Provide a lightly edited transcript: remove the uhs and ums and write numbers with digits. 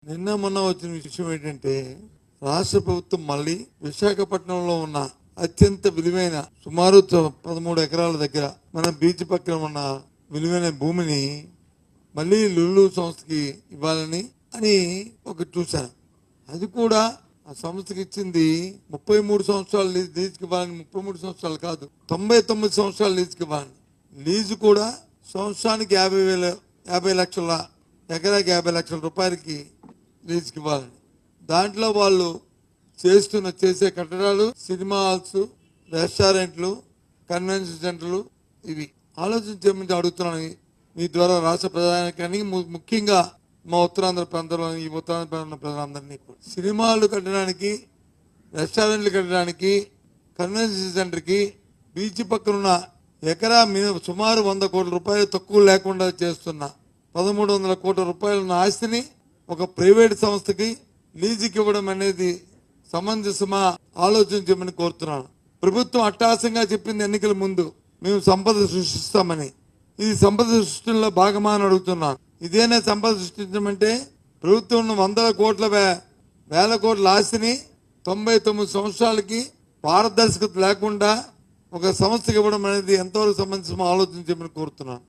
నిన్న మొన్న వచ్చిన విషయం ఏంటంటే రాష్ట్ర ప్రభుత్వం మళ్ళీ విశాఖపట్నంలో ఉన్న అత్యంత విలువైన సుమారు 13 ఎకరాల దగ్గర మన బీచ్ పక్కన ఉన్న విలువైన భూమిని మళ్ళీ లులు సంస్థకి ఇవ్వాలని అని ఒకటి చూశాను. అది కూడా ఆ సంస్థకి ఇచ్చింది 33 సంవత్సరాలు లీజుకి ఇవ్వాలని. 33 సంవత్సరాలు కాదు, 99 సంవత్సరాలు లీజుకి ఇవ్వాలని. లీజు కూడా సంవత్సరానికి 50 లక్షల ఎకరాకి 50 లక్షల రూపాయలకి లీజుకి ఇవ్వాలని. దాంట్లో వాళ్ళు చేసే కట్టడాలు సినిమా హాల్స్, రెస్టారెంట్లు, కన్వెన్షన్ సెంటర్లు ఇవి ఆలోచించమని అడుగుతున్నాను మీ ద్వారా రాష్ట్ర ప్రధానికాన్ని, ముఖ్యంగా మా ఉత్తరాంధ్ర ప్రాంతంలో ఈ ఉత్తరాంధ్ర ప్రాంతంలో ప్రజలందరినీ సినిమాలు కట్టడానికి, రెస్టారెంట్లు కట్టడానికి, కన్వెన్షన్ సెంటర్కి బీచ్ పక్కనున్న ఎకరా సుమారు 100 కోట్ల రూపాయలు తక్కువ లేకుండా చేస్తున్న 1300 కోట్ల రూపాయల ఆస్తిని ఒక ప్రైవేట్ సంస్థకి లీజుకి ఇవ్వడం అనేది సమంజసమా ఆలోచించమని కోరుతున్నాను. ప్రభుత్వం అట్టాసంగా చెప్పింది ఎన్నికల ముందు మేము సంపద సృష్టిస్తామని. ఇది సంపద సృష్టిలో భాగమా అని అడుగుతున్నాను. ఇదేనా సంపద సృష్టించమంటే? ప్రభుత్వం 100 కోట్ల వేల కోట్ల ఆస్తిని 99 సంవత్సరాలకి పారదర్శకత లేకుండా ఒక సంస్థకి ఇవ్వడం అనేది ఎంతవరకు సమంజసమో ఆలోచించమని కోరుతున్నాను.